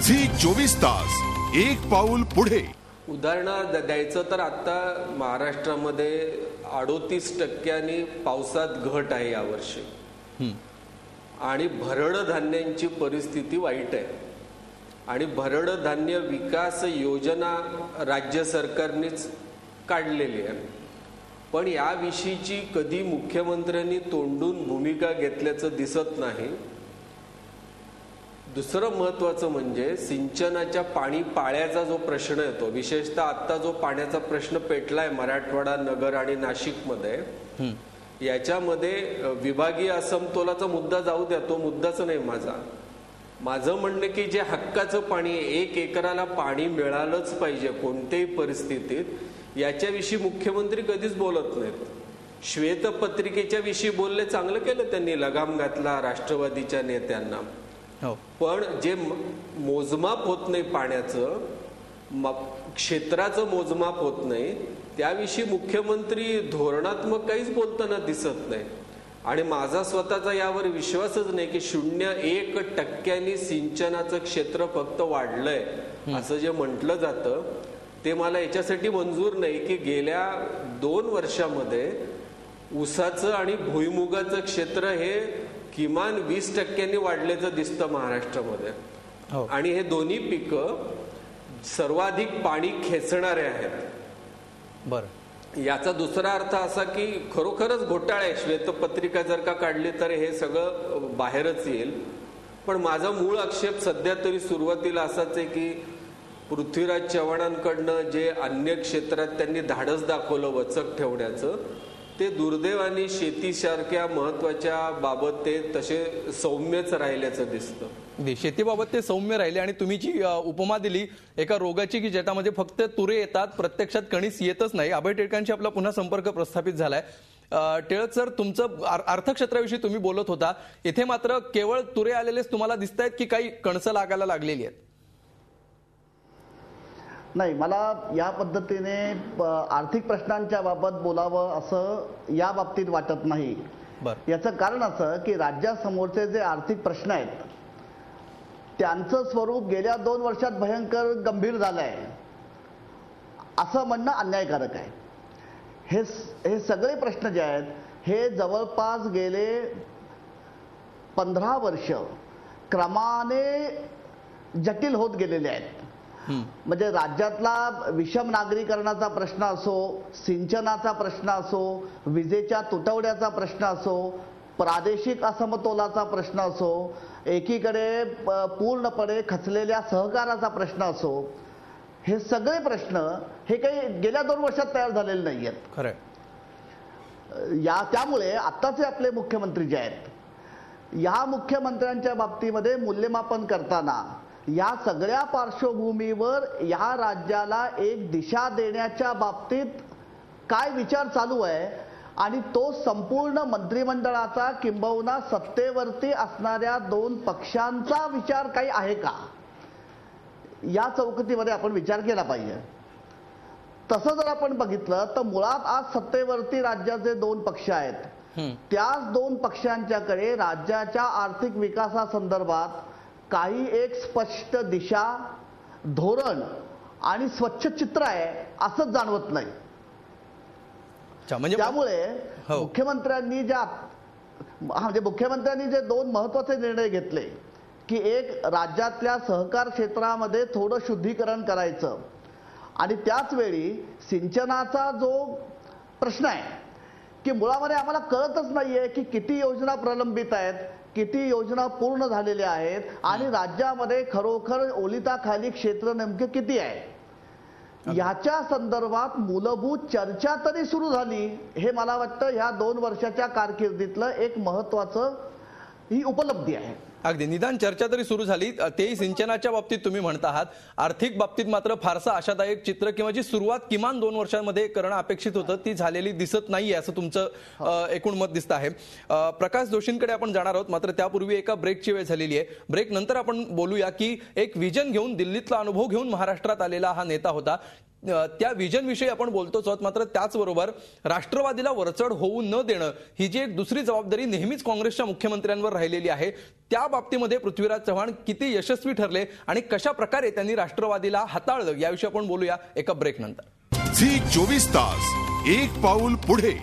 Zee 24 तास एक पाऊल पुढे। उदाहरण द्यायचं तर आता महाराष्ट्रामध्ये 38% पावसात घट आहे यावर्षी आणि भरड धान्यांची परिस्थिती वाईट आहे आणि भरड धान्य विकास योजना राज्य सरकारनेच काढलेली आहे, पण याविषयीची कधी मुख्यमंत्र्यांनी तोंडून भूमिका घेतल्याचं दिसत नाही। दुसरं महत्त्वाचं म्हणजे सिंचनाच्या पाणी पाळ्याचा जो प्रश्न येतो, विशेषतः आता जो पाण्याचा प्रश्न पेटलाय मराठवाडा, नगर आणि नाशिकमध्ये, याच्यामध्ये विभागीय असमतोलाचा मुद्दा जाऊ द्या, तो मुद्दाच नाही माझं म्हणणं की जे हक्काचं पाणी 1 एकराला पाणी मिळालंच पाहिजे कोणत्याही परिस्थितीत, याच्याविषयी मुख्यमंत्री कधीच बोलत नाहीत। श्वेतपत्रिकेच्या विषयी बोलले, चांगलं केलं त्यांनी, लगाम घातला राष्ट्रवादीच्या नेत्यांना, पण जे मोजमाप होत नाही पाण्याचं, क्षेत्राचं मोजमाप होत नाही, त्याविषयी मुख्यमंत्री धोरणात्मक काहीच बोलताना दिसत नाही। आणि माझा स्वतःचा यावर विश्वासच नाही की 0.1% सिंचनाचं क्षेत्र फक्त वाढलंय असं जे म्हटलं जातं ते मला याच्यासाठी मंजूर नाही की गेल्या 2 वर्षामध्ये ऊसाचं आणि भुईमुगाचं क्षेत्र हे किमान 20% वाढल्याचं दिसतं महाराष्ट्रामध्ये आणि हे दोन्ही पिकं सर्वाधिक पाणी खेचणारे आहेत। बरं, याचा दुसरा अर्थ असा की खरोखरच घोटाळा आहे, श्वेतपत्रिका जर का काढली तर हे सगळं बाहेरच येईल। पण माझा मूळ आक्षेप सध्या तरी सुरुवातीला असाच आहे की पृथ्वीराज चव्हाणांकडनं जे अन्य क्षेत्रात त्यांनी धाडस दाखवलं वचक ठेवण्याचं, ते दुर्दैवाने शेतीसारख्या महत्वाच्या बाबत ते तसे सौम्यच राहिल्याचं दिसतं। शेतीबाबत ते सौम्य राहिले आणि तुम्ही जी उपमा दिली एका रोगाची की ज्याच्यामध्ये फक्त तुरे येतात, प्रत्यक्षात कणीस येतच नाही। अभय टिळकांशी आपला पुन्हा संपर्क प्रस्थापित झालाय। टिळक सर, तुमचं अर्थक्षेत्राविषयी तुम्ही बोलत होता, इथे मात्र केवळ तुरे आलेलेच तुम्हाला दिसत आहेत की काही कणसं लागायला लागलेली आहेत? नाही, मला या पद्धतीने आर्थिक प्रश्नांच्या बाबत बोलावं असं या बाबतीत वाटत नाही। याचं कारण असं की राज्यासमोरचे जे आर्थिक प्रश्न आहेत त्यांचं स्वरूप गेल्या 2 वर्षात भयंकर गंभीर झालंय असं म्हणणं अन्यायकारक आहे। हे सगळे प्रश्न जे आहेत हे जवळपास गेले 15 वर्ष क्रमाने जटिल होत गेलेले आहेत। म्हणजे राज्यातला विषम नागरीकरणाचा प्रश्न असो, सिंचनाचा प्रश्न असो, विजेच्या तुटवड्याचा प्रश्न असो, प्रादेशिक असमतोलाचा प्रश्न असो, एकीकडे पूर्णपणे खचलेल्या सहकाराचा प्रश्न असो, हे सगळे प्रश्न हे काही गेल्या 2 वर्षात तयार झालेले नाही आहेत। खरं, त्यामुळे आत्ताचे आपले मुख्यमंत्री जे आहेत, या मुख्यमंत्र्यांच्या बाबतीमध्ये मूल्यमापन करताना या सगळ्या पार्श्वभूमीवर या राज्याला एक दिशा देण्याच्या बाबतीत काय विचार चालू आहे आणि तो संपूर्ण मंत्रिमंडळाचा किंबहुना सत्तेवरती असणाऱ्या 2 पक्षांचा विचार काही आहे का, या चौकटीमध्ये आपण विचार केला पाहिजे। तसं जर आपण बघितलं तर मुळात आज सत्तेवरती राज्याचे 2 पक्ष आहेत, त्याच 2 पक्षांच्याकडे राज्याच्या आर्थिक विकासासंदर्भात काही एक स्पष्ट दिशा, धोरण आणि स्वच्छ चित्र आहे असं जाणवत नाही। त्यामुळे मुख्यमंत्र्यांनी जे 2 महत्वाचे निर्णय घेतले की एक राज्यातल्या सहकार क्षेत्रामध्ये थोडं शुद्धीकरण करायचं आणि त्याच वेळी सिंचनाचा जो प्रश्न आहे की मुळामध्ये आम्हाला कळतच नाहीये की किती योजना प्रलंबित आहेत, किती योजना पूर्ण झालेल्या आहेत आणि राज्यामध्ये खरोखर ओलिताखाली क्षेत्र नेमके किती आहे याच्या संदर्भात मूलभूत चर्चा तरी सुरू झाली, हे मला वाटतं ह्या 2 वर्षाच्या कारकिर्दीतलं एक महत्वाचं ही उपलब्धी आहे। अगदी, निदान चर्चा तरी सुरू झाली, तेही सिंचनाच्या बाबतीत तुम्ही म्हणत आहात। आर्थिक बाबतीत मात्र फारसा आशादायक चित्र किंवा जी सुरुवात किमान 2 वर्षांमध्ये करणं अपेक्षित होतं ती झालेली दिसत नाहीये असं तुमचं एकूण मत दिसतं आहे। प्रकाश जोशींकडे आपण जाणार आहोत, मात्र त्यापूर्वी एका ब्रेकची वेळ झालेली आहे। ब्रेक नंतर आपण बोलूया की एक विजन घेऊन, दिल्लीतला अनुभव घेऊन महाराष्ट्रात आलेला हा नेता होता, त्या विजनविषयी आपण बोलतोच आहोत. मात्र त्याचबरोबर राष्ट्रवादीला वरचढ होऊ न देणं ही जी एक दुसरी जबाबदारी नेहमीच काँग्रेसच्या मुख्यमंत्र्यांवर राहिलेली आहे, त्या बाबतीमध्ये पृथ्वीराज चव्हाण किती यशस्वी ठरले आणि कशा प्रकारे त्यांनी राष्ट्रवादीला हाताळलं याविषयी आपण बोलूया एका ब्रेक नंतर. झी 24 तास एक पाऊल पुढे.